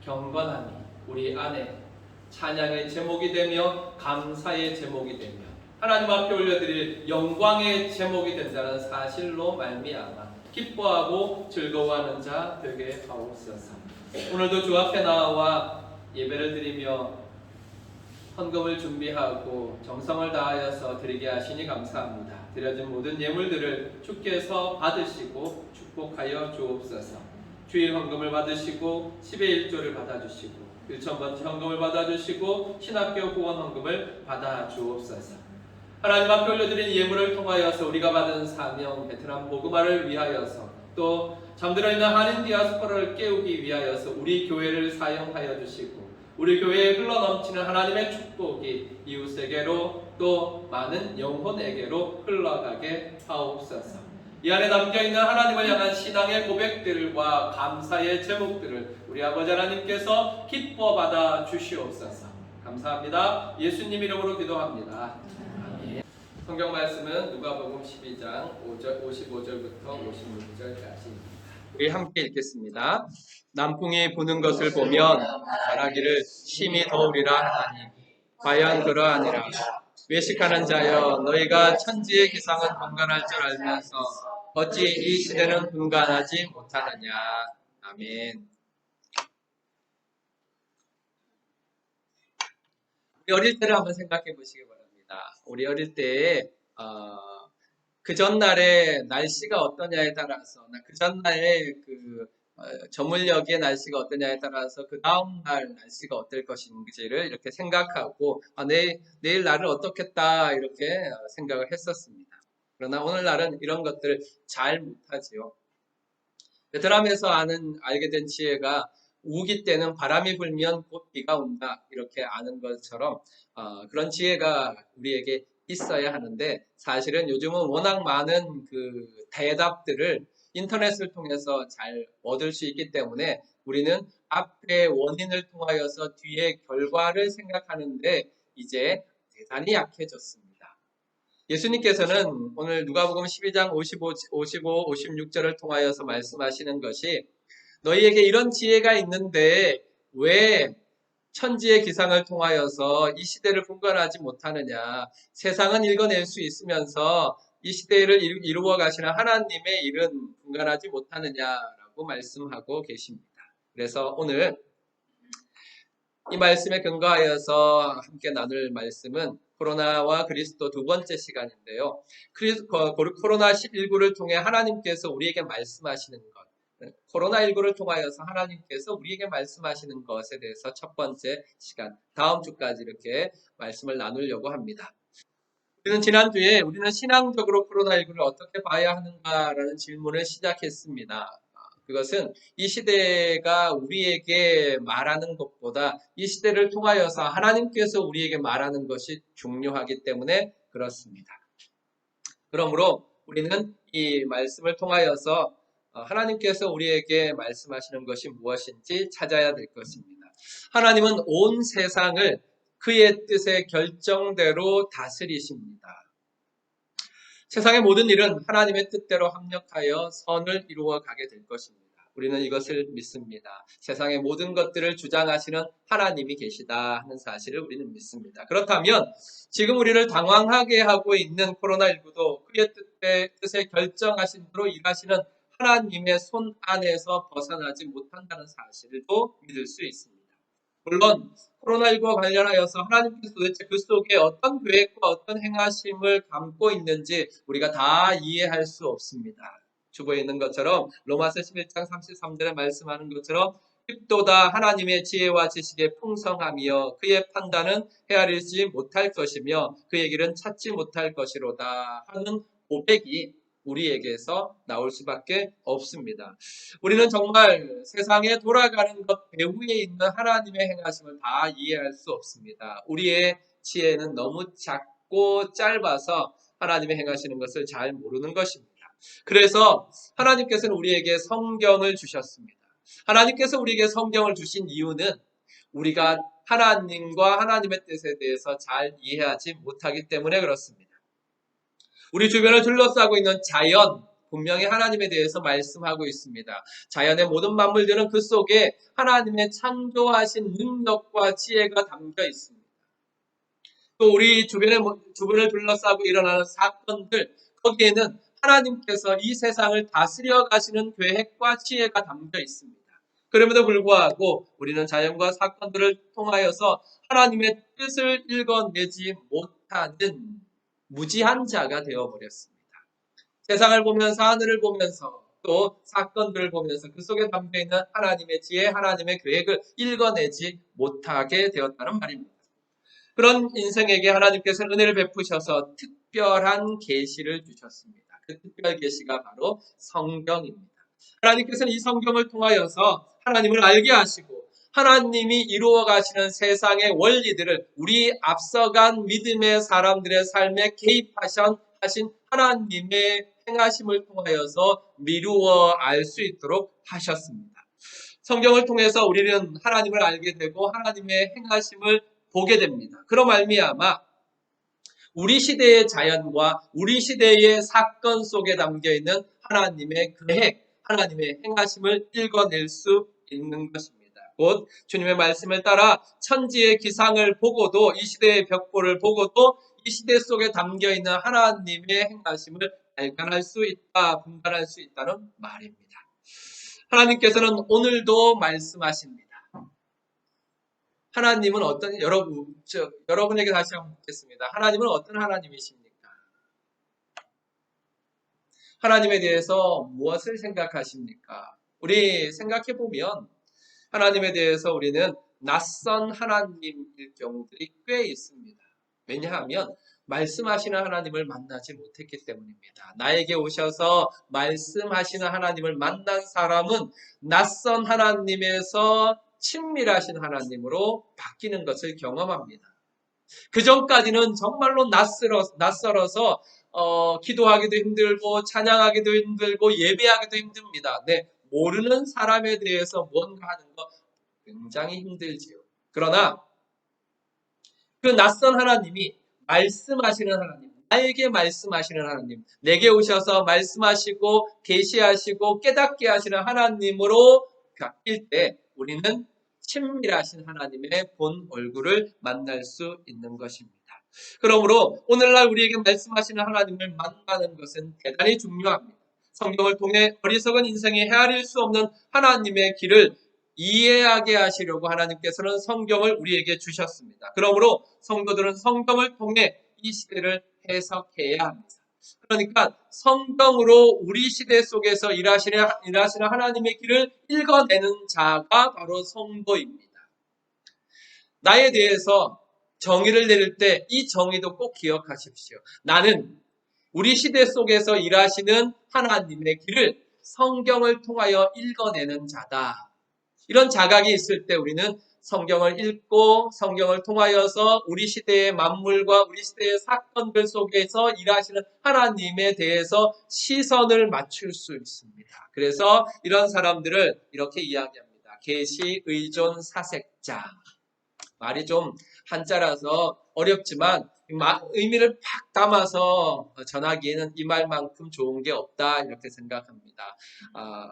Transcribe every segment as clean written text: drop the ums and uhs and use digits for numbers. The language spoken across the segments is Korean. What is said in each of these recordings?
경건함이 우리 안에 찬양의 제목이 되며 감사의 제목이 되며 하나님 앞에 올려드릴 영광의 제목이 된다는 사실로 말미암아 기뻐하고 즐거워하는 자 되게 하옵소서. 오늘도 주 앞에 나와 예배를 드리며 헌금을 준비하고 정성을 다하여서 드리게 하시니 감사합니다. 드려진 모든 예물들을 주께서 받으시고 축복하여 주옵소서. 주일 헌금을 받으시고 10의 1조를 받아주시고 1,000번 헌금을 받아주시고 신학교 후원 헌금을 받아주옵소서. 하나님 앞에 올려드린 예물을 통하여서 우리가 받은 사명 베트남 복음화를 위하여서 또 잠들어 있는 한인 디아스포라를 깨우기 위하여서 우리 교회를 사용하여 주시고 우리 교회에 흘러넘치는 하나님의 축복이 이웃에게로 또 많은 영혼에게로 흘러가게 하옵소서. 이 안에 담겨있는 하나님을 향한 신앙의 고백들과 감사의 제목들을 우리 아버지 하나님께서 기뻐 받아 주시옵소서. 감사합니다. 예수님 이름으로 기도합니다. 아멘. 성경 말씀은 누가복음 12장 55절부터 56절까지입니다. 우리 함께 읽겠습니다. 남풍이 부는 것을 보면 말하기를 심히 더우리라 하나니 과연 그러하니라. 외식하는 자여 너희가 천지의 기상은 분간할 줄 알면서 어찌 이 시대는 분간하지 못하느냐. 아멘. 우리 어릴 때를 한번 생각해 보시기 바랍니다. 우리 어릴 때에 그 전날에 날씨가 어떠냐에 따라서 그 전날에 저물녘의 날씨가 어떠냐에 따라서 그 다음날 날씨가 어떨 것인지를 이렇게 생각하고 내일 날을 어떻겠다 이렇게 생각을 했었습니다. 그러나 오늘날은 이런 것들을 잘 못하지요. 베트남에서 알게 된 지혜가 우기 때는 바람이 불면 곧 비가 온다 이렇게 아는 것처럼 그런 지혜가 우리에게 있어야 하는데 사실은 요즘은 워낙 많은 대답들을 인터넷을 통해서 잘 얻을 수 있기 때문에 우리는 앞의 원인을 통하여서 뒤의 결과를 생각하는데 이제 대단히 약해졌습니다. 예수님께서는 오늘 누가복음 12장 55, 56절을 통하여서 말씀하시는 것이 너희에게 이런 지혜가 있는데 왜 천지의 기상을 통하여서 이 시대를 분간하지 못하느냐. 세상은 읽어낼 수 있으면서 이 시대를 이루어 가시는 하나님의 일은 분간하지 못하느냐라고 말씀하고 계십니다. 그래서 오늘 이 말씀에 근거하여서 함께 나눌 말씀은 코로나와 그리스도 두 번째 시간인데요. 코로나19를 통해 하나님께서 우리에게 말씀하시는 것, 코로나19를 통하여서 하나님께서 우리에게 말씀하시는 것에 대해서 첫 번째 시간, 다음 주까지 이렇게 말씀을 나누려고 합니다. 우리는 지난주에 우리는 신앙적으로 코로나19를 어떻게 봐야 하는가라는 질문을 시작했습니다. 그것은 이 시대가 우리에게 말하는 것보다 이 시대를 통하여서 하나님께서 우리에게 말하는 것이 중요하기 때문에 그렇습니다. 그러므로 우리는 이 말씀을 통하여서 하나님께서 우리에게 말씀하시는 것이 무엇인지 찾아야 될 것입니다. 하나님은 온 세상을 그의 뜻의 결정대로 다스리십니다. 세상의 모든 일은 하나님의 뜻대로 합력하여 선을 이루어 가게 될 것입니다. 우리는 이것을 믿습니다. 세상의 모든 것들을 주장하시는 하나님이 계시다 하는 사실을 우리는 믿습니다. 그렇다면 지금 우리를 당황하게 하고 있는 코로나19도 그의 뜻에 결정하신 대로 일하시는 하나님의 손 안에서 벗어나지 못한다는 사실도 믿을 수 있습니다. 물론 코로나19와 관련하여서 하나님께서 도대체 그 속에 어떤 계획과 어떤 행하심을 담고 있는지 우리가 다 이해할 수 없습니다. 주보에 있는 것처럼 로마서 11장 33절에 말씀하는 것처럼 깊도다 하나님의 지혜와 지식의 풍성함이여 그의 판단은 헤아리지 못할 것이며 그의 길은 찾지 못할 것이로다 하는 고백이 우리에게서 나올 수밖에 없습니다. 우리는 정말 세상에 돌아가는 것 배후에 있는 하나님의 행하심을 다 이해할 수 없습니다. 우리의 지혜는 너무 작고 짧아서 하나님의 행하시는 것을 잘 모르는 것입니다. 그래서 하나님께서는 우리에게 성경을 주셨습니다. 하나님께서 우리에게 성경을 주신 이유는 우리가 하나님과 하나님의 뜻에 대해서 잘 이해하지 못하기 때문에 그렇습니다. 우리 주변을 둘러싸고 있는 자연, 분명히 하나님에 대해서 말씀하고 있습니다. 자연의 모든 만물들은 그 속에 하나님의 창조하신 능력과 지혜가 담겨 있습니다. 또 우리 주변을 둘러싸고 일어나는 사건들, 거기에는 하나님께서 이 세상을 다스려 가시는 계획과 지혜가 담겨 있습니다. 그럼에도 불구하고 우리는 자연과 사건들을 통하여서 하나님의 뜻을 읽어내지 못하는 무지한 자가 되어버렸습니다. 세상을 보면서, 하늘을 보면서, 또 사건들을 보면서 그 속에 담겨있는 하나님의 지혜, 하나님의 계획을 읽어내지 못하게 되었다는 말입니다. 그런 인생에게 하나님께서는 은혜를 베푸셔서 특별한 계시를 주셨습니다. 그 특별 계시가 바로 성경입니다. 하나님께서는 이 성경을 통하여서 하나님을 알게 하시고 하나님이 이루어 가시는 세상의 원리들을 우리 앞서간 믿음의 사람들의 삶에 개입하신 하나님의 행하심을 통하여서 미루어 알 수 있도록 하셨습니다. 성경을 통해서 우리는 하나님을 알게 되고 하나님의 행하심을 보게 됩니다. 그로 말미암아 우리 시대의 자연과 우리 시대의 사건 속에 담겨있는 하나님의 계획, 하나님의 행하심을 읽어낼 수 있는 것입니다. 곧 주님의 말씀을 따라 천지의 기상을 보고도 이 시대의 벽보를 보고도 이 시대 속에 담겨있는 하나님의 행하심을 발견할 수 있다, 분간할 수 있다는 말입니다. 하나님께서는 오늘도 말씀하십니다. 하나님은 여러분에게 다시 한번 묻겠습니다. 하나님은 어떤 하나님이십니까? 하나님에 대해서 무엇을 생각하십니까? 우리 생각해 보면 하나님에 대해서 우리는 낯선 하나님일 경우들이 꽤 있습니다. 왜냐하면 말씀하시는 하나님을 만나지 못했기 때문입니다. 나에게 오셔서 말씀하시는 하나님을 만난 사람은 낯선 하나님에서 친밀하신 하나님으로 바뀌는 것을 경험합니다. 그 전까지는 정말로 낯설어서 기도하기도 힘들고 찬양하기도 힘들고 예배하기도 힘듭니다. 네, 모르는 사람에 대해서 뭔가 하는 거 굉장히 힘들지요. 그러나 그 낯선 하나님이 말씀하시는 하나님, 나에게 말씀하시는 하나님, 내게 오셔서 말씀하시고 계시하시고 깨닫게 하시는 하나님으로 바뀔 때 우리는 친밀하신 하나님의 본 얼굴을 만날 수 있는 것입니다. 그러므로 오늘날 우리에게 말씀하시는 하나님을 만나는 것은 대단히 중요합니다. 성경을 통해 어리석은 인생에 헤아릴 수 없는 하나님의 길을 이해하게 하시려고 하나님께서는 성경을 우리에게 주셨습니다. 그러므로 성도들은 성경을 통해 이 시대를 해석해야 합니다. 그러니까 성경으로 우리 시대 속에서 일하시는 하나님의 길을 읽어내는 자가 바로 성도입니다. 나에 대해서 정의를 내릴 때 이 정의도 꼭 기억하십시오. 나는 우리 시대 속에서 일하시는 하나님의 길을 성경을 통하여 읽어내는 자다. 이런 자각이 있을 때 우리는 성경을 읽고 성경을 통하여서 우리 시대의 만물과 우리 시대의 사건들 속에서 일하시는 하나님에 대해서 시선을 맞출 수 있습니다. 그래서 이런 사람들을 이렇게 이야기합니다. 계시, 의존, 사색자. 말이 좀 한자라서 어렵지만 의미를 팍 담아서 전하기에는 이 말만큼 좋은 게 없다 이렇게 생각합니다.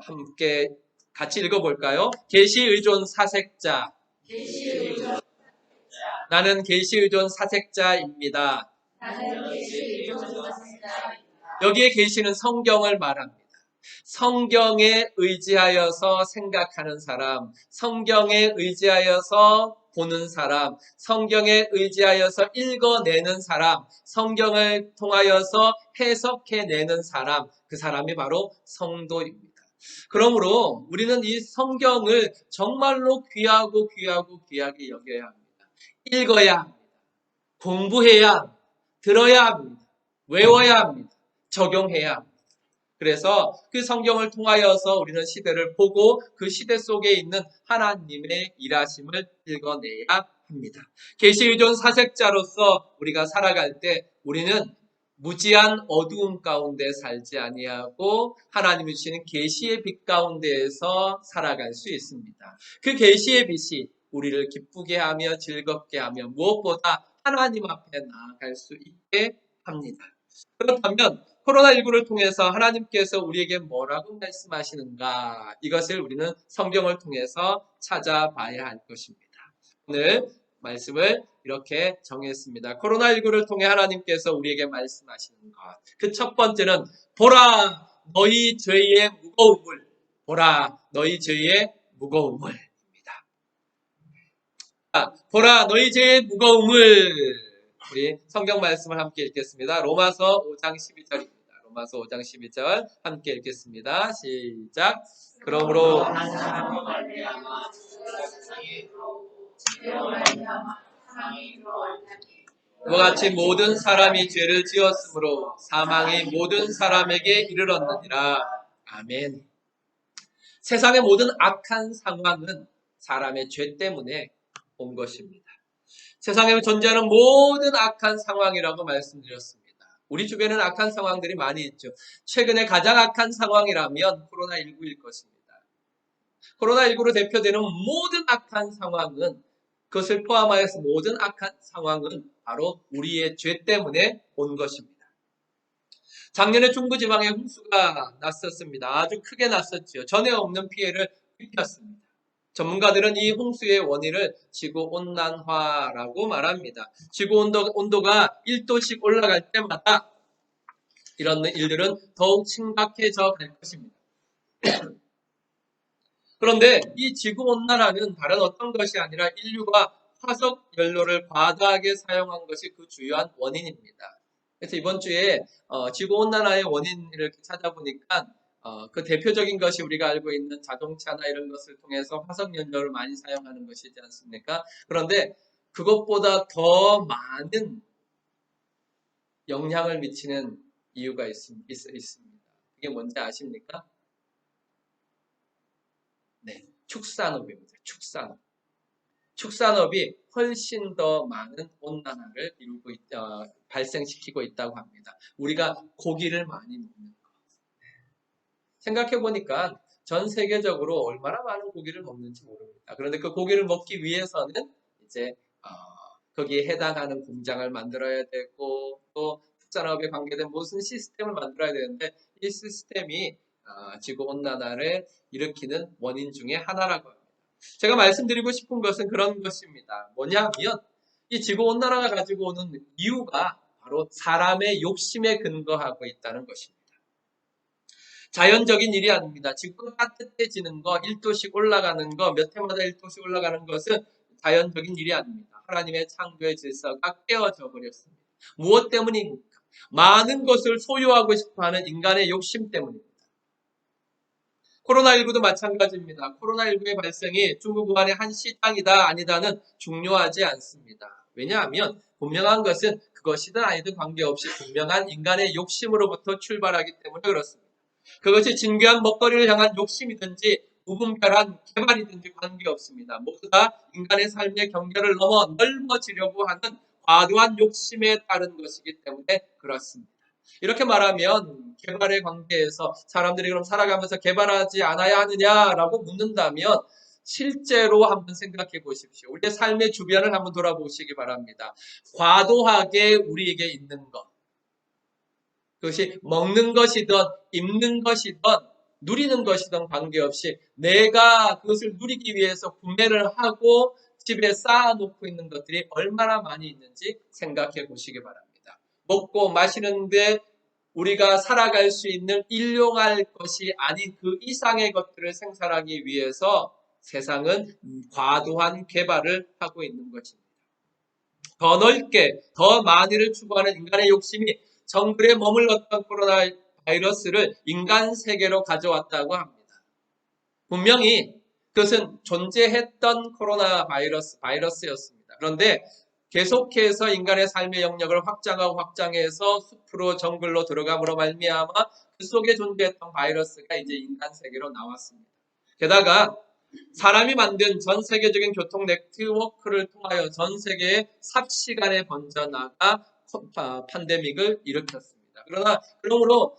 함께 같이 읽어볼까요? 계시 의존 사색자. 나는 계시 의존 사색자입니다. 여기에 계시는 성경을 말합니다. 성경에 의지하여서 생각하는 사람, 성경에 의지하여서 보는 사람, 성경에 의지하여서 읽어내는 사람, 성경을 통하여서 해석해내는 사람, 그 사람이 바로 성도입니다. 그러므로 우리는 이 성경을 정말로 귀하게 여겨야 합니다. 읽어야 합니다. 공부해야 합니다. 들어야 합니다. 외워야 합니다. 적용해야 합니다. 그래서 그 성경을 통하여서 우리는 시대를 보고 그 시대 속에 있는 하나님의 일하심을 읽어내야 합니다. 계시의존 사색자로서 우리가 살아갈 때 우리는 무지한 어두움 가운데 살지 아니하고 하나님이 주시는 계시의 빛 가운데에서 살아갈 수 있습니다. 그 계시의 빛이 우리를 기쁘게 하며 즐겁게 하며 무엇보다 하나님 앞에 나아갈 수 있게 합니다. 그렇다면 코로나19를 통해서 하나님께서 우리에게 뭐라고 말씀하시는가? 이것을 우리는 성경을 통해서 찾아봐야 할 것입니다. 오늘 말씀을 이렇게 정했습니다. 코로나19를 통해 하나님께서 우리에게 말씀하시는 것. 그 첫 번째는 보라 너희 죄의 무거움을. 보라 너희 죄의 무거움을. 보라 너희 죄의 무거움을. 우리 성경 말씀을 함께 읽겠습니다. 로마서 5장 12절입니다. 로마서 5장 12절 함께 읽겠습니다. 시작. 그러므로 그와 같이 모든 사람이 죄를 지었으므로 사망이 모든 사람에게 이르렀느니라. 아멘. 세상의 모든 악한 상황은 사람의 죄 때문에 온 것입니다. 세상에 존재하는 모든 악한 상황이라고 말씀드렸습니다. 우리 주변에는 악한 상황들이 많이 있죠. 최근에 가장 악한 상황이라면 코로나19일 것입니다. 코로나19로 대표되는 모든 악한 상황은, 그것을 포함하여서 모든 악한 상황은 바로 우리의 죄 때문에 온 것입니다. 작년에 중부지방에 홍수가 났었습니다. 아주 크게 났었죠. 전에 없는 피해를 입혔습니다. 전문가들은 이 홍수의 원인을 지구온난화라고 말합니다. 지구온도가 1도씩 올라갈 때마다 이런 일들은 더욱 심각해져 갈 것입니다. 그런데 이 지구온난화는 다른 어떤 것이 아니라 인류가 화석 연료를 과다하게 사용한 것이 그 주요한 원인입니다. 그래서 이번 주에 지구온난화의 원인을 찾아보니까 그 대표적인 것이 우리가 알고 있는 자동차나 이런 것을 통해서 화석연료를 많이 사용하는 것이지 않습니까? 그런데 그것보다 더 많은 영향을 미치는 이유가 있습니다. 이게 뭔지 아십니까? 네, 축산업입니다. 축산업이 훨씬 더 많은 온난화를 발생시키고 있다고 합니다. 우리가 고기를 많이 먹는 것. 생각해 보니까 전 세계적으로 얼마나 많은 고기를 먹는지 모릅니다. 그런데 그 고기를 먹기 위해서는 이제 거기에 해당하는 공장을 만들어야 되고 또 축산업에 관계된 무슨 시스템을 만들어야 되는데 이 시스템이 지구온난화를 일으키는 원인 중에 하나라고 합니다. 제가 말씀드리고 싶은 것은 그런 것입니다. 뭐냐면 이 지구온난화가 가지고 오는 이유가 바로 사람의 욕심에 근거하고 있다는 것입니다. 자연적인 일이 아닙니다. 지구가 따뜻해지는 거, 1도씩 올라가는 거, 몇 해마다 1도씩 올라가는 것은 자연적인 일이 아닙니다. 하나님의 창조의 질서가 깨어져 버렸습니다. 무엇 때문입니까? 많은 것을 소유하고 싶어하는 인간의 욕심 때문입니다. 코로나19도 마찬가지입니다. 코로나19의 발생이 중국 우한의 한 시장이다 아니다는 중요하지 않습니다. 왜냐하면 분명한 것은 그것이든 아니든 관계없이 분명한 인간의 욕심으로부터 출발하기 때문에 그렇습니다. 그것이 진귀한 먹거리를 향한 욕심이든지 무분별한 개발이든지 관계없습니다. 모두 다 인간의 삶의 경계를 넘어 넓어지려고 하는 과도한 욕심에 따른 것이기 때문에 그렇습니다. 이렇게 말하면 개발의 관계에서 사람들이 그럼 살아가면서 개발하지 않아야 하느냐라고 묻는다면 실제로 한번 생각해 보십시오. 우리의 삶의 주변을 한번 돌아보시기 바랍니다. 과도하게 우리에게 있는 것. 그것이 먹는 것이든 입는 것이든 누리는 것이든 관계없이 내가 그것을 누리기 위해서 구매를 하고 집에 쌓아놓고 있는 것들이 얼마나 많이 있는지 생각해 보시기 바랍니다. 먹고 마시는데 우리가 살아갈 수 있는 일용할 것이 아닌 그 이상의 것들을 생산하기 위해서 세상은 과도한 개발을 하고 있는 것입니다. 더 넓게 더 많이를 추구하는 인간의 욕심이 정글에 머물렀던 코로나 바이러스를 인간 세계로 가져왔다고 합니다. 분명히 그것은 존재했던 코로나 바이러스였습니다. 그런데 계속해서 인간의 삶의 영역을 확장하고 확장해서 숲으로 정글로 들어감으로 말미암아 그 속에 존재했던 바이러스가 이제 인간 세계로 나왔습니다. 게다가 사람이 만든 전 세계적인 교통 네트워크를 통하여 전 세계에 삽시간에 번져나가 팬데믹을 일으켰습니다. 그러므로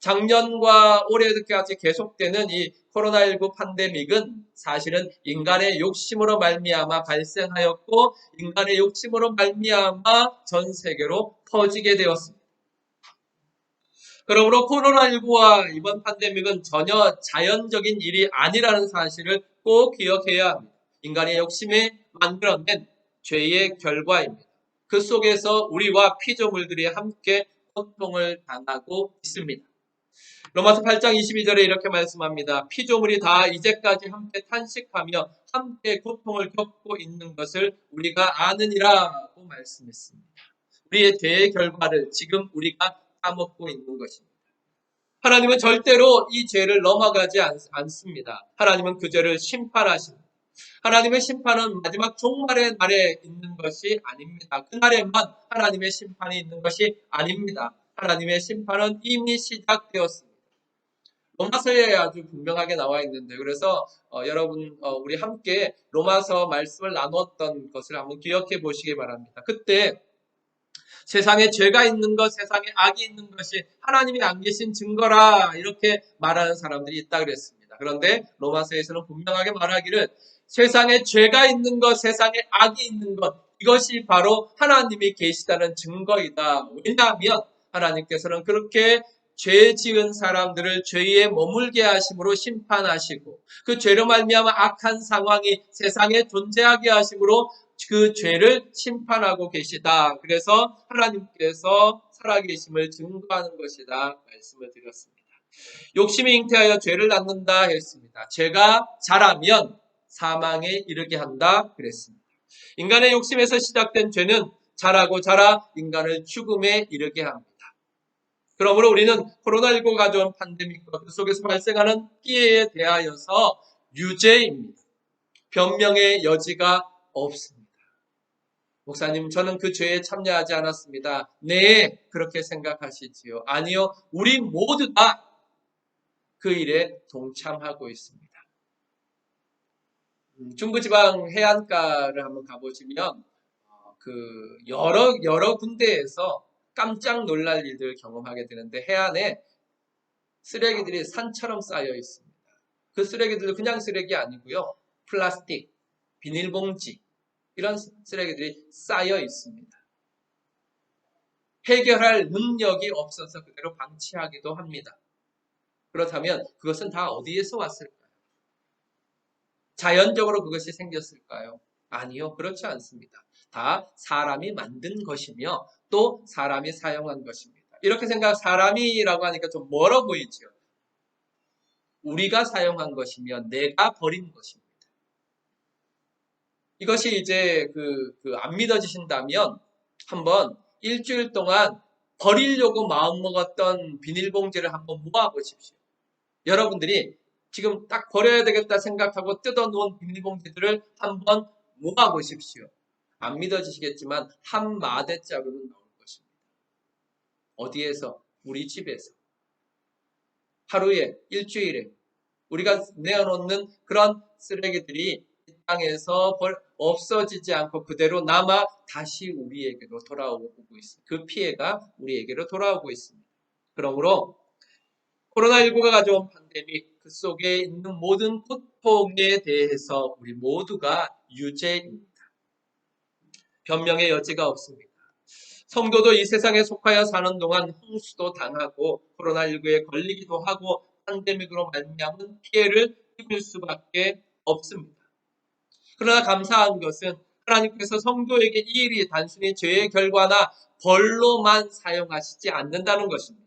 작년과 올해까지 계속되는 이 코로나19 팬데믹은 사실은 인간의 욕심으로 말미암아 발생하였고 인간의 욕심으로 말미암아 전 세계로 퍼지게 되었습니다. 그러므로 코로나19와 이번 팬데믹은 전혀 자연적인 일이 아니라는 사실을 꼭 기억해야 합니다. 인간의 욕심이 만들어낸 죄의 결과입니다. 그 속에서 우리와 피조물들이 함께 고통을 당하고 있습니다. 로마서 8장 22절에 이렇게 말씀합니다. 피조물이 다 이제까지 함께 탄식하며 함께 고통을 겪고 있는 것을 우리가 아느니라고 말씀했습니다. 우리의 죄의 결과를 지금 우리가 까먹고 있는 것입니다. 하나님은 절대로 이 죄를 넘어가지 않습니다. 하나님은 그 죄를 심판하십니다. 하나님의 심판은 마지막 종말의 날에 있는 것이 아닙니다. 그날에만 하나님의 심판이 있는 것이 아닙니다. 하나님의 심판은 이미 시작되었습니다. 로마서에 아주 분명하게 나와 있는데, 그래서 여러분 우리 함께 로마서 말씀을 나눴던 것을 한번 기억해 보시기 바랍니다. 그때 세상에 죄가 있는 것, 세상에 악이 있는 것이 하나님이 안 계신 증거라 이렇게 말하는 사람들이 있다 그랬습니다. 그런데 로마서에서는 분명하게 말하기를 세상에 죄가 있는 것, 세상에 악이 있는 것, 이것이 바로 하나님이 계시다는 증거이다. 왜냐하면 하나님께서는 그렇게 죄 지은 사람들을 죄에 머물게 하심으로 심판하시고 그 죄로 말미암아 악한 상황이 세상에 존재하게 하심으로 그 죄를 심판하고 계시다. 그래서 하나님께서 살아계심을 증거하는 것이다 말씀을 드렸습니다. 욕심이 잉태하여 죄를 낳는다 했습니다. 죄가 자라면 사망에 이르게 한다 그랬습니다. 인간의 욕심에서 시작된 죄는 자라고 자라 인간을 죽음에 이르게 합니다. 그러므로 우리는 코로나19 가져온 팬데믹과 그 속에서 발생하는 피해에 대하여서 유죄입니다. 변명의 여지가 없습니다. 목사님, 저는 그 죄에 참여하지 않았습니다. 네, 그렇게 생각하시지요. 아니요, 우리 모두 다 그 일에 동참하고 있습니다. 중부지방 해안가를 한번 가보시면 여러 군데에서 깜짝 놀랄 일들을 경험하게 되는데 해안에 쓰레기들이 산처럼 쌓여 있습니다. 그 쓰레기들도 그냥 쓰레기 아니고요. 플라스틱, 비닐봉지 이런 쓰레기들이 쌓여 있습니다. 해결할 능력이 없어서 그대로 방치하기도 합니다. 그렇다면 그것은 다 어디에서 왔을까요? 자연적으로 그것이 생겼을까요? 아니요, 그렇지 않습니다. 다 사람이 만든 것이며 또 사람이 사용한 것입니다. 이렇게 사람이라고 하니까 좀 멀어 보이죠. 우리가 사용한 것이면 내가 버린 것입니다. 이것이 이제 안 믿어지신다면 한번 일주일 동안 버리려고 마음먹었던 비닐봉지를 한번 모아보십시오. 여러분들이 지금 딱 버려야 되겠다 생각하고 뜯어놓은 비닐봉지들을 한번 모아보십시오. 안 믿어지시겠지만 한 마대자루는 나올 것입니다. 어디에서? 우리 집에서. 하루에, 일주일에 우리가 내어놓는 그런 쓰레기들이 이 땅에서 없어지지 않고 그대로 남아 다시 우리에게로 돌아오고 있습니다. 그 피해가 우리에게로 돌아오고 있습니다. 그러므로 코로나19가 가져온 팬데믹, 그 속에 있는 모든 고통에 대해서 우리 모두가 유죄입니다. 변명의 여지가 없습니다. 성도도 이 세상에 속하여 사는 동안 홍수도 당하고 코로나19에 걸리기도 하고 팬데믹으로 말미암은 피해를 입을 수밖에 없습니다. 그러나 감사한 것은 하나님께서 성도에게 이 일이 단순히 죄의 결과나 벌로만 사용하시지 않는다는 것입니다.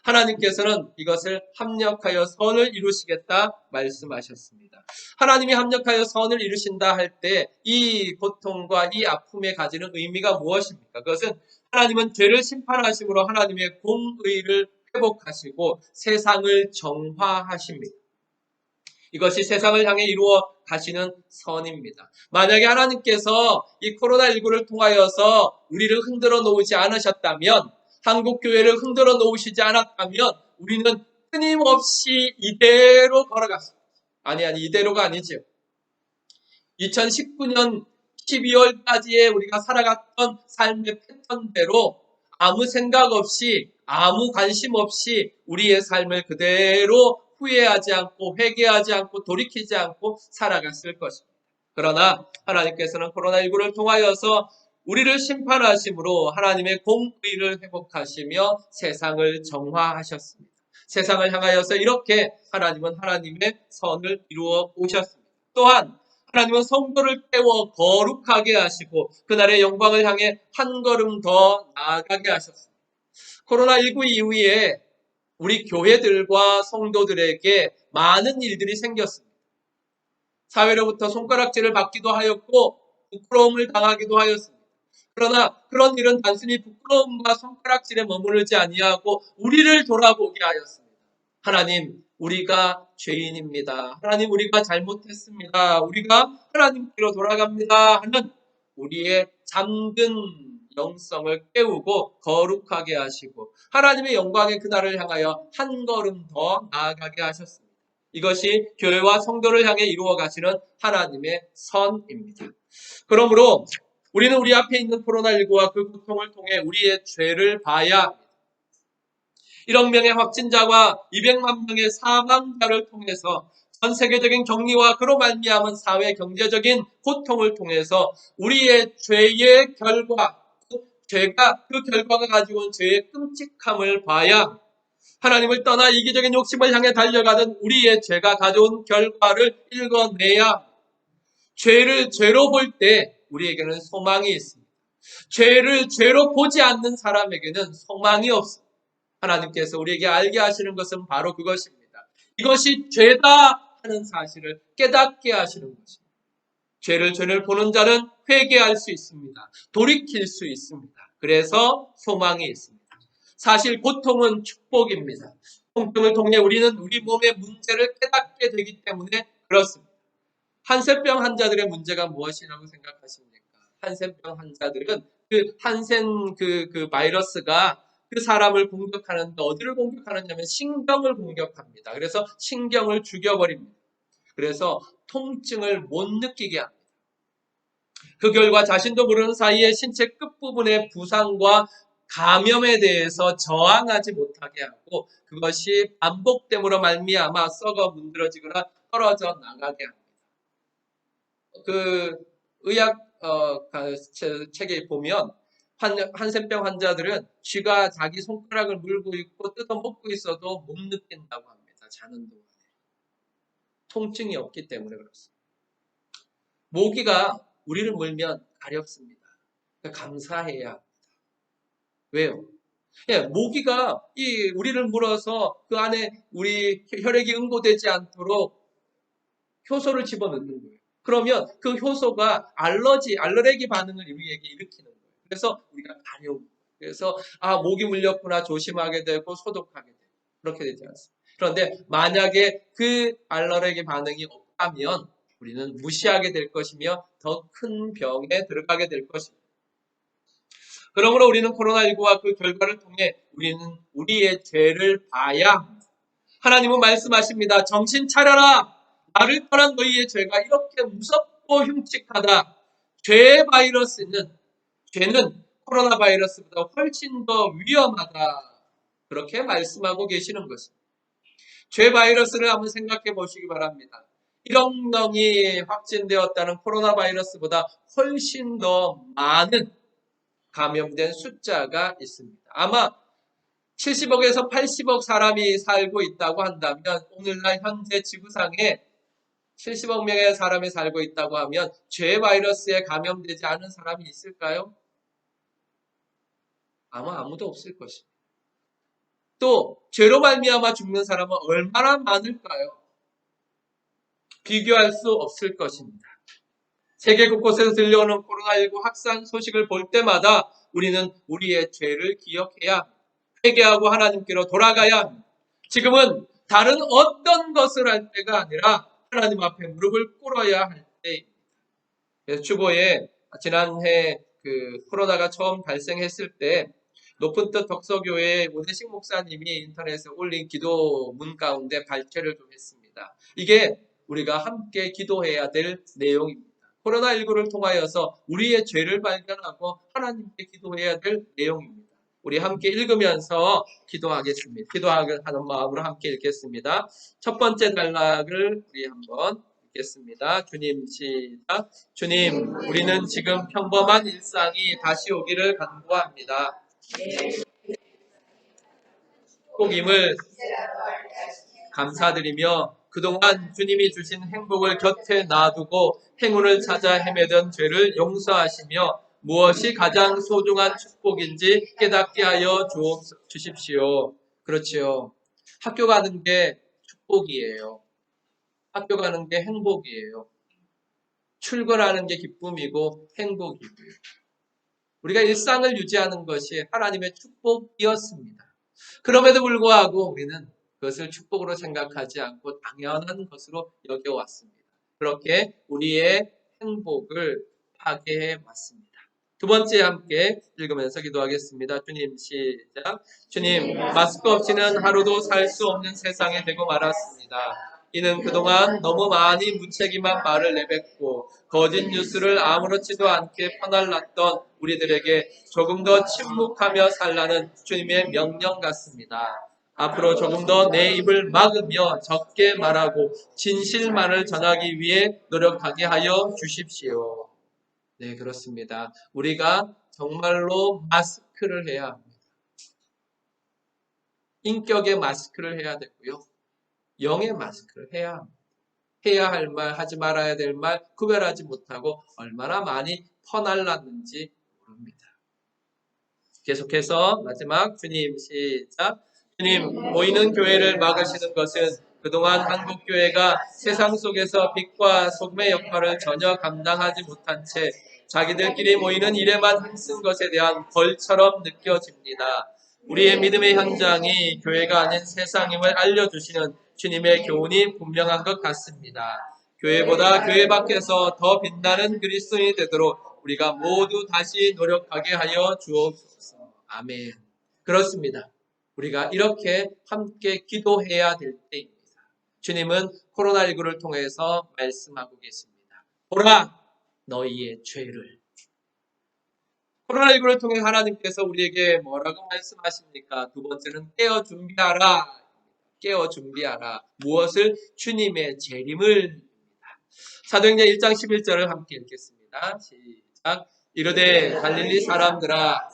하나님께서는 이것을 합력하여 선을 이루시겠다 말씀하셨습니다. 하나님이 합력하여 선을 이루신다 할 때 이 고통과 이 아픔에 가지는 의미가 무엇입니까? 그것은 하나님은 죄를 심판하심으로 하나님의 공의를 회복하시고 세상을 정화하십니다. 이것이 세상을 향해 이루어 가시는 선입니다. 만약에 하나님께서 이 코로나19를 통하여서 우리를 흔들어 놓지 않으셨다면, 한국교회를 흔들어 놓으시지 않았다면 우리는 끊임없이 이대로 걸어갔습니다. 이대로가 아니죠. 2019년 12월까지의 우리가 살아갔던 삶의 패턴대로 아무 생각 없이 아무 관심 없이 우리의 삶을 그대로 후회하지 않고 회개하지 않고 돌이키지 않고 살아갔을 것입니다. 그러나 하나님께서는 코로나19를 통하여서 우리를 심판하심으로 하나님의 공의를 회복하시며 세상을 정화하셨습니다. 세상을 향하여서 이렇게 하나님은 하나님의 선을 이루어 오셨습니다. 또한 하나님은 성도를 깨워 거룩하게 하시고 그날의 영광을 향해 한 걸음 더 나아가게 하셨습니다. 코로나19 이후에 우리 교회들과 성도들에게 많은 일들이 생겼습니다. 사회로부터 손가락질을 받기도 하였고 부끄러움을 당하기도 하였습니다. 그러나 그런 일은 단순히 부끄러움과 손가락질에 머무르지 아니하고 우리를 돌아보게 하였습니다. 하나님, 우리가 죄인입니다. 하나님, 우리가 잘못했습니다. 우리가 하나님께로 돌아갑니다 하는 우리의 잠든 영성을 깨우고 거룩하게 하시고 하나님의 영광의 그날을 향하여 한 걸음 더 나아가게 하셨습니다. 이것이 교회와 성도를 향해 이루어 가시는 하나님의 선입니다. 그러므로 우리는 우리 앞에 있는 코로나19와 그 고통을 통해 우리의 죄를 봐야 합니다. 1억 명의 확진자와 200만 명의 사망자를 통해서 전 세계적인 격리와 그로 말미암은 사회 경제적인 고통을 통해서 우리의 죄의 결과, 그 결과가 가지고 온 죄의 끔찍함을 봐야 하나님을 떠나 이기적인 욕심을 향해 달려가던 우리의 죄가 가져온 결과를 읽어내야 죄를 죄로 볼 때 우리에게는 소망이 있습니다. 죄를 죄로 보지 않는 사람에게는 소망이 없습니다. 하나님께서 우리에게 알게 하시는 것은 바로 그것입니다. 이것이 죄다 하는 사실을 깨닫게 하시는 것입니다. 죄를 죄를 보는 자는 회개할 수 있습니다. 돌이킬 수 있습니다. 그래서 소망이 있습니다. 사실 고통은 축복입니다. 고통을 통해 우리는 우리 몸의 문제를 깨닫게 되기 때문에 그렇습니다. 한센병 환자들의 문제가 무엇이라고 생각하십니까? 한센병 환자들은 그 한센 그 바이러스가 그 사람을 공격하는데 어디를 공격하느냐면 신경을 공격합니다. 그래서 신경을 죽여버립니다. 그래서 통증을 못 느끼게 합니다. 그 결과 자신도 모르는 사이에 신체 끝부분의 부상과 감염에 대해서 저항하지 못하게 하고 그것이 반복됨으로 말미암아 썩어 문드러지거나 떨어져 나가게 합니다. 그 의학 책에 보면 한센병 환자들은 쥐가 자기 손가락을 물고 있고 뜯어 먹고 있어도 못 느낀다고 합니다. 자는 동안에. 통증이 없기 때문에 그렇습니다. 모기가 우리를 물면 가렵습니다. 감사해야 합니다. 왜요? 예, 모기가 우리를 물어서 그 안에 우리 혈액이 응고되지 않도록 효소를 집어넣는 거예요. 그러면 그 효소가 알러레기 반응을 우리에게 일으키는 거예요. 그래서 우리가 가려운 거예요. 그래서 모기 물렸구나 조심하게 되고 소독하게 되고 그렇게 되지 않습니다. 그런데 만약에 그 알러레기 반응이 없다면 우리는 무시하게 될 것이며 더 큰 병에 들어가게 될 것입니다. 그러므로 우리는 코로나19와 그 결과를 통해 우리는 우리의 죄를 봐야 하나님은 말씀하십니다. 정신 차려라. 나를 떠난 너희의 죄가 이렇게 무섭고 흉측하다. 죄의 죄는 코로나 바이러스보다 훨씬 더 위험하다. 그렇게 말씀하고 계시는 것입니다. 죄 바이러스를 한번 생각해 보시기 바랍니다. 1억 명이 확진되었다는 코로나 바이러스보다 훨씬 더 많은 감염된 숫자가 있습니다. 아마 70억에서 80억 사람이 살고 있다고 한다면 오늘날 현재 지구상에 70억 명의 사람이 살고 있다고 하면 죄 바이러스에 감염되지 않은 사람이 있을까요? 아마 아무도 없을 것입니다. 또 죄로 말미암아 죽는 사람은 얼마나 많을까요? 비교할 수 없을 것입니다. 세계 곳곳에서 들려오는 코로나19 확산 소식을 볼 때마다 우리는 우리의 죄를 기억해야 회개하고 하나님께로 돌아가야 합니다. 지금은 다른 어떤 것을 할 때가 아니라 하나님 앞에 무릎을 꿇어야 할 때입니다. 그래서 주보에 지난해 코로나가 처음 발생했을 때 높은 뜻 덕서교회 오대식 목사님이 인터넷에 올린 기도문 가운데 발췌를 좀 했습니다. 이게 우리가 함께 기도해야 될 내용입니다. 코로나19를 통하여서 우리의 죄를 발견하고 하나님께 기도해야 될 내용입니다. 우리 함께 읽으면서 기도하겠습니다. 기도하는 마음으로 함께 읽겠습니다. 첫 번째 단락을 우리 한번 읽겠습니다. 주님 시작. 주님, 우리는 지금 평범한 일상이 다시 오기를 간구합니다. 축복임을 감사드리며 그동안 주님이 주신 행복을 곁에 놔두고 행운을 찾아 헤매던 죄를 용서하시며 무엇이 가장 소중한 축복인지 깨닫게 하여 주십시오. 그렇지요. 학교 가는 게 축복이에요. 학교 가는 게 행복이에요. 출근하는 게 기쁨이고 행복이고요. 우리가 일상을 유지하는 것이 하나님의 축복이었습니다. 그럼에도 불구하고 우리는 그것을 축복으로 생각하지 않고 당연한 것으로 여겨왔습니다. 그렇게 우리의 행복을 파괴해 왔습니다. 두 번째 함께 읽으면서 기도하겠습니다. 주님 시작. 주님, 마스크 없이는 하루도 살 수 없는 세상에 되고 말았습니다. 이는 그동안 너무 많이 무책임한 말을 내뱉고 거짓 뉴스를 아무렇지도 않게 퍼날랐던 우리들에게 조금 더 침묵하며 살라는 주님의 명령 같습니다. 앞으로 조금 더 내 입을 막으며 적게 말하고 진실만을 전하기 위해 노력하게 하여 주십시오. 네, 그렇습니다. 우리가 정말로 마스크를 해야 합니다. 인격의 마스크를 해야 되고요. 영의 마스크를 해야 합니다. 해야 할 말, 하지 말아야 될 말 구별하지 못하고 얼마나 많이 퍼날랐는지 모릅니다. 계속해서 마지막 주님 시작. 주님, 모이는 교회를 막으시는 것은 그동안 한국교회가 세상 속에서 빛과 소금의 역할을 전혀 감당하지 못한 채 자기들끼리 모이는 일에만 힘쓴 것에 대한 벌처럼 느껴집니다. 우리의 믿음의 현장이 교회가 아닌 세상임을 알려주시는 주님의 교훈이 분명한 것 같습니다. 교회보다 교회 밖에서 더 빛나는 그리스도인이 되도록 우리가 모두 다시 노력하게 하여 주옵소서. 아멘. 그렇습니다. 우리가 이렇게 함께 기도해야 될 때입니다. 주님은 코로나19를 통해서 말씀하고 계십니다. 보라, 너희의 죄를. 코로나19를 통해 하나님께서 우리에게 뭐라고 말씀하십니까? 두 번째는 깨어 준비하라. 깨어 준비하라. 무엇을? 주님의 재림을. 사도행전 1장 11절을 함께 읽겠습니다. 시작. 이르되 갈릴리 사람들아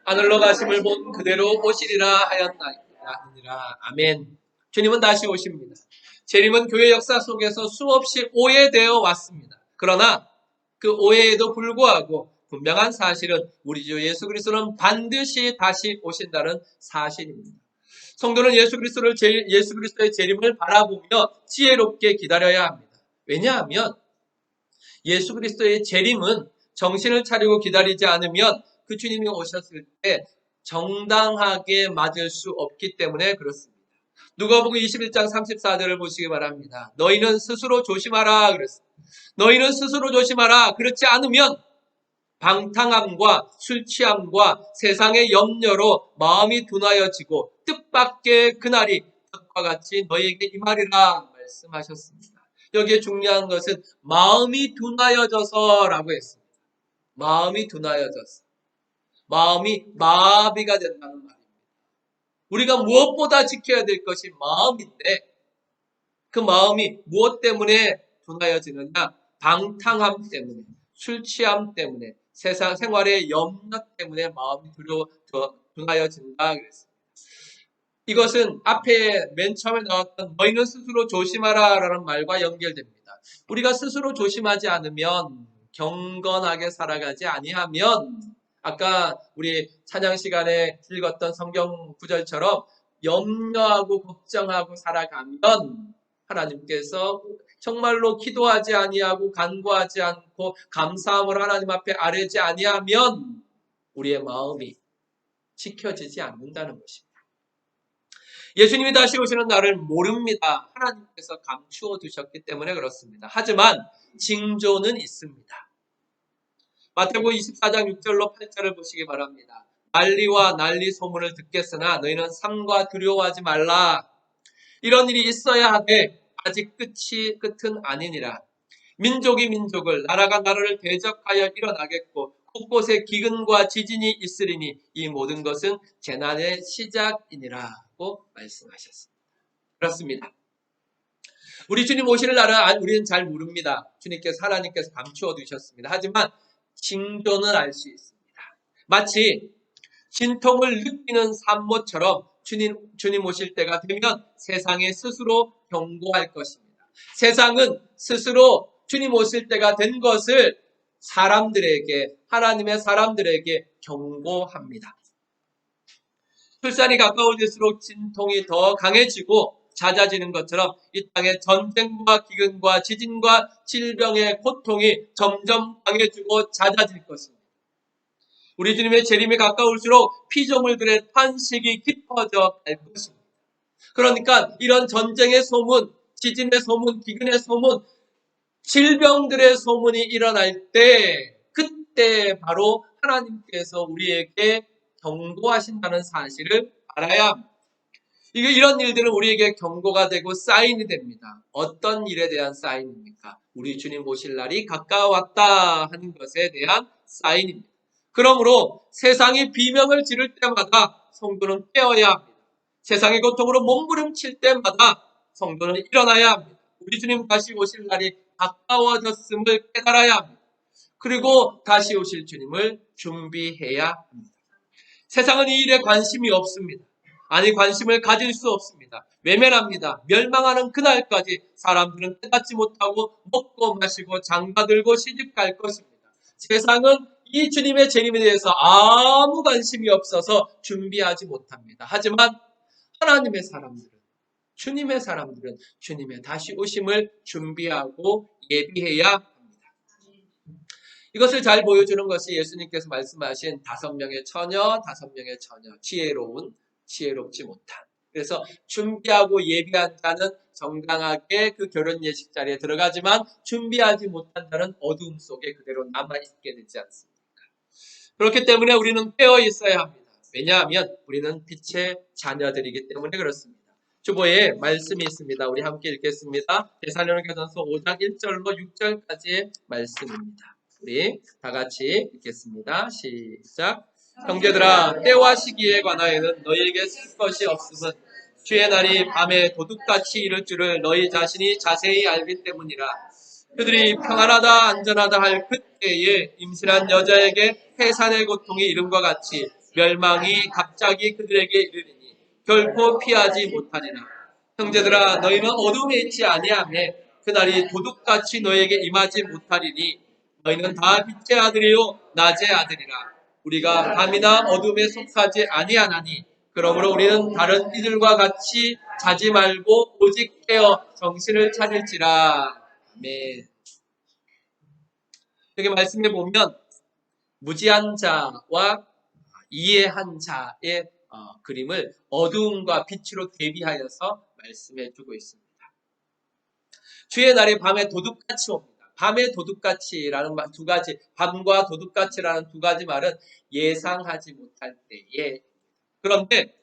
하늘로 가심을 본 그대로 오시리라 하였나이다. 아멘. 주님은 다시 오십니다. 재림은 교회 역사 속에서 수없이 오해되어 왔습니다. 그러나 그 오해에도 불구하고 분명한 사실은 우리 주 예수 그리스도는 반드시 다시 오신다는 사실입니다. 성도는 예수 그리스도의 재림을 바라보며 지혜롭게 기다려야 합니다. 왜냐하면 예수 그리스도의 재림은 정신을 차리고 기다리지 않으면 그 주님이 오셨을 때 정당하게 맞을 수 없기 때문에 그렇습니다. 누가복음 21장 34절을 보시기 바랍니다. 너희는 스스로 조심하라 그랬습니다. 너희는 스스로 조심하라. 그렇지 않으면 방탕함과 술 취함과 세상의 염려로 마음이 둔하여지고 뜻밖의 그날이 덕과 같이 너희에게 임하리라 말씀하셨습니다. 여기에 중요한 것은 마음이 둔하여져서라고 했습니다. 마음이 둔하여져서. 마음이 마비가 된다는 말입니다. 우리가 무엇보다 지켜야 될 것이 마음인데 그 마음이 무엇 때문에 둔하여지느냐? 방탕함 때문에, 술 취함 때문에, 세상 생활의 염려 때문에 마음이 둔하여진다 그랬습니다. 이것은 앞에 맨 처음에 나왔던 너희는 스스로 조심하라 라는 말과 연결됩니다. 우리가 스스로 조심하지 않으면 경건하게 살아가지 아니하면 아까 우리 찬양 시간에 읽었던 성경 구절처럼 염려하고 걱정하고 살아가면 하나님께서 정말로 기도하지 아니하고 간구하지 않고 감사함을 하나님 앞에 아뢰지 아니하면 우리의 마음이 지켜지지 않는다는 것입니다. 예수님이 다시 오시는 날을 모릅니다. 하나님께서 감추어 두셨기 때문에 그렇습니다. 하지만 징조는 있습니다. 마태복음 24장 6절로 8절을 보시기 바랍니다. 난리와 난리 소문을 듣겠으나 너희는 삼가 두려워하지 말라. 이런 일이 있어야 하되 아직 끝은 아니니라. 민족이 민족을, 나라가 나라를 대적하여 일어나겠고 곳곳에 기근과 지진이 있으리니 이 모든 것은 재난의 시작이니라. 하고 말씀하셨습니다. 그렇습니다. 우리 주님 오실 날은 우리는 잘 모릅니다. 하나님께서 감추어 두셨습니다. 하지만 징조는 알 수 있습니다. 마치 진통을 느끼는 산모처럼 주님 오실 때가 되면 세상에 스스로 경고할 것입니다. 세상은 스스로 주님 오실 때가 된 것을 하나님의 사람들에게 경고합니다. 출산이 가까워질수록 진통이 더 강해지고 잦아지는 것처럼 이 땅의 전쟁과 기근과 지진과 질병의 고통이 점점 강해지고 잦아질 것입니다. 우리 주님의 재림이 가까울수록 피조물들의 탄식이 깊어져 갈 것입니다. 그러니까 이런 전쟁의 소문, 지진의 소문, 기근의 소문, 질병들의 소문이 일어날 때 그때 바로 하나님께서 우리에게 경고하신다는 사실을 알아야 합니다. 이런 일들은 우리에게 경고가 되고 사인이 됩니다. 어떤 일에 대한 사인입니까? 우리 주님 오실 날이 가까웠다 하는 것에 대한 사인입니다. 그러므로 세상이 비명을 지를 때마다 성도는 깨어야 합니다. 세상의 고통으로 몸부림칠 때마다 성도는 일어나야 합니다. 우리 주님 다시 오실 날이 가까워졌음을 깨달아야 합니다. 그리고 다시 오실 주님을 준비해야 합니다. 세상은 이 일에 관심이 없습니다. 아니, 관심을 가질 수 없습니다. 외면합니다. 멸망하는 그날까지 사람들은 깨닫지 못하고 먹고 마시고 장가들고 시집갈 것입니다. 세상은 이 주님의 재림에 대해서 아무 관심이 없어서 준비하지 못합니다. 하지만 하나님의 사람들은, 주님의 사람들은 주님의 다시 오심을 준비하고 예비해야 합니다. 이것을 잘 보여주는 것이 예수님께서 말씀하신 5명의 처녀, 5명의 처녀, 지혜롭지 못한. 그래서 준비하고 예비한 자는 정당하게 그 결혼 예식 자리에 들어가지만 준비하지 못한 자는 어둠 속에 그대로 남아있게 되지 않습니까? 그렇기 때문에 우리는 깨어 있어야 합니다. 왜냐하면 우리는 빛의 자녀들이기 때문에 그렇습니다. 주보에 말씀이 있습니다. 우리 함께 읽겠습니다. 데살로니가전서 5장 1절로 6절까지의 말씀입니다. 우리 다 같이 읽겠습니다. 시작. 형제들아, 때와 시기에 관하여는 너희에게 쓸 것이 없음은 주의 날이 밤에 도둑같이 이를 줄을 너희 자신이 자세히 알기 때문이라. 그들이 평안하다 안전하다 할 그때에 임신한 여자에게 해산의 고통이 이름과 같이 멸망이 갑자기 그들에게 이르리니 결코 피하지 못하리라. 형제들아, 너희는 어둠에 있지 아니하매 그날이 도둑같이 너희에게 임하지 못하리니 너희는 다 빛의 아들이요 낮의 아들이라. 우리가 밤이나 어둠에 속하지 아니하나니 그러므로 우리는 다른 이들과 같이 자지 말고 오직 깨어 정신을 차릴지라. 아멘. 여기 말씀해 보면 무지한 자와 이해한 자의 그림을 어두움과 빛으로 대비하여서 말씀해 주고 있습니다. 주의 날이 밤에 도둑같이 옵니다. 밤에 도둑같이라는 두 가지, 밤과 도둑같이라는 두 가지 말은 예상하지 못할 때에. 그런데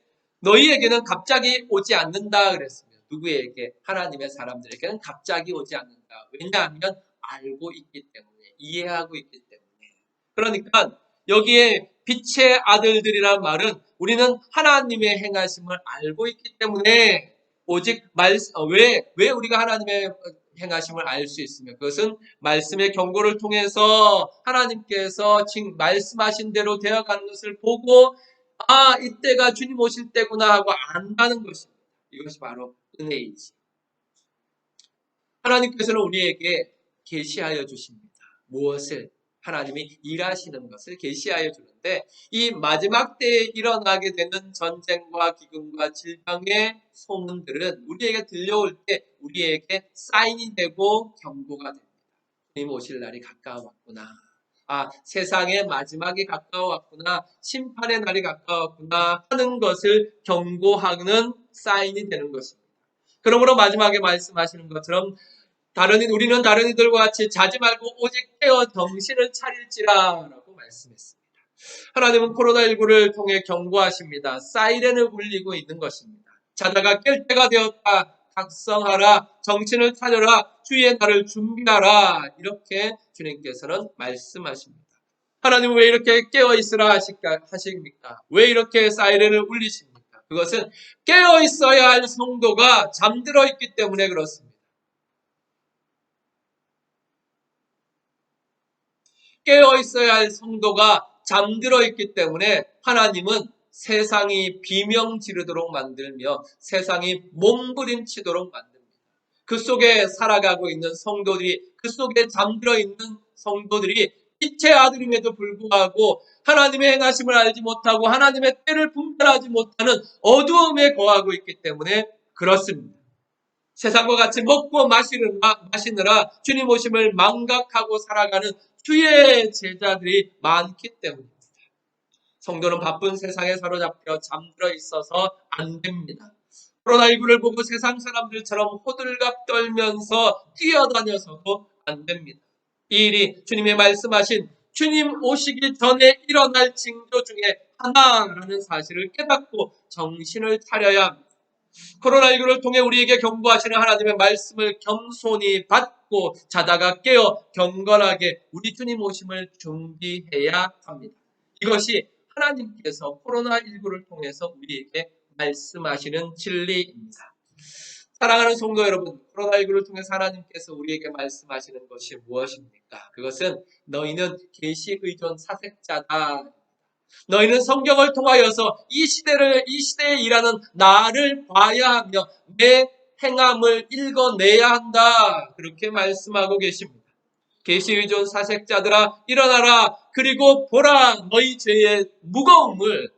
너희에게는 갑자기 오지 않는다 그랬습니다. 누구에게? 하나님의 사람들에게는 갑자기 오지 않는다. 왜냐하면 알고 있기 때문에, 이해하고 있기 때문에. 그러니까 여기에 빛의 아들들이란 말은 우리는 하나님의 행하심을 알고 있기 때문에 오직 왜 우리가 하나님의 행하심을 알 수 있으며 그것은 말씀의 경고를 통해서 하나님께서 지금 말씀하신 대로 되어가는 것을 보고 이때가 주님 오실 때구나 하고 안다는 것입니다. 이것이 바로 은혜이지. 하나님께서는 우리에게 계시하여 주십니다. 무엇을? 하나님이 일하시는 것을 계시하여 주는데 이 마지막 때에 일어나게 되는 전쟁과 기근과 질병의 소문들은 우리에게 들려올 때 우리에게 사인이 되고 경고가 됩니다. 주님 오실 날이 가까워왔구나. 세상의 마지막이 가까워왔구나. 심판의 날이 가까웠구나 하는 것을 경고하는 사인이 되는 것입니다. 그러므로 마지막에 말씀하시는 것처럼 우리는 다른 이들과 같이 자지 말고 오직 깨어 정신을 차릴지라 라고 말씀했습니다. 하나님은 코로나19를 통해 경고하십니다. 사이렌을 울리고 있는 것입니다. 자다가 깰 때가 되었다. 각성하라. 정신을 차려라. 주의 날을 준비하라. 이렇게 주님께서는 말씀하십니다. 하나님은 왜 이렇게 깨어 있으라 하십니까? 왜 이렇게 사이렌을 울리십니까? 그것은 깨어 있어야 할 성도가 잠들어 있기 때문에 그렇습니다. 깨어 있어야 할 성도가 잠들어 있기 때문에 하나님은 세상이 비명 지르도록 만들며 세상이 몸부림치도록 만듭니다. 그 속에 살아가고 있는 성도들이, 그 속에 잠들어 있는 성도들이 빛의 아들임에도 불구하고 하나님의 행하심을 알지 못하고 하나님의 때를 분별하지 못하는 어두움에 거하고 있기 때문에 그렇습니다. 세상과 같이 먹고 마시느라 주님 오심을 망각하고 살아가는 주의 제자들이 많기 때문입니다. 성도는 바쁜 세상에 사로잡혀 잠들어 있어서 안 됩니다. 코로나19를 보고 세상 사람들처럼 호들갑 떨면서 뛰어다녀서도 안 됩니다. 이 일이 주님의 말씀하신 주님 오시기 전에 일어날 징조 중에 하나라는 사실을 깨닫고 정신을 차려야 합니다. 코로나19를 통해 우리에게 경고하시는 하나님의 말씀을 겸손히 받고 자다가 깨어 경건하게 우리 주님 오심을 준비해야 합니다. 이것이 하나님께서 코로나19를 통해서 우리에게 말씀하시는 진리입니다. 사랑하는 성도 여러분, 코로나19를 통해서 하나님께서 우리에게 말씀하시는 것이 무엇입니까? 그것은 너희는 계시 의존 사색자다. 너희는 성경을 통하여서 이 시대에 일하는 나를 봐야 하며 내 행함을 읽어내야 한다. 그렇게 말씀하고 계십니다. 계시의존 사색자들아 일어나라. 그리고 보라 너희 죄의 무거움을.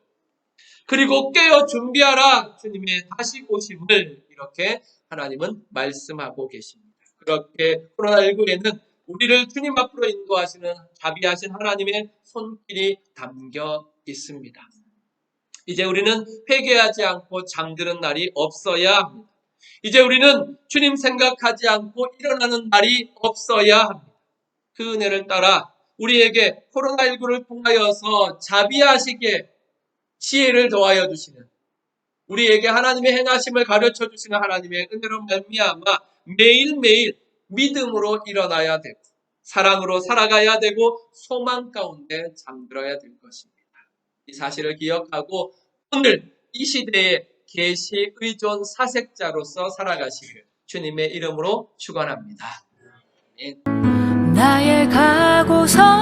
그리고 깨어 준비하라. 주님의 다시 오심을. 이렇게 하나님은 말씀하고 계십니다. 그렇게 코로나19에는 우리를 주님 앞으로 인도하시는 자비하신 하나님의 손길이 담겨 있습니다. 이제 우리는 회개하지 않고 잠드는 날이 없어야 합니다. 이제 우리는 주님 생각하지 않고 일어나는 날이 없어야 합니다. 그 은혜를 따라 우리에게 코로나19를 통하여서 자비하시게 지혜를 더하여 주시는, 우리에게 하나님의 행하심을 가르쳐 주시는 하나님의 은혜로 말미암아 매일매일 믿음으로 일어나야 되고 사랑으로 살아가야 되고 소망 가운데 잠들어야 될 것입니다. 이 사실을 기억하고 오늘 이 시대에 계시 의존 사색자로서 살아가시길 주님의 이름으로 축원합니다. 아멘. 나의 각오서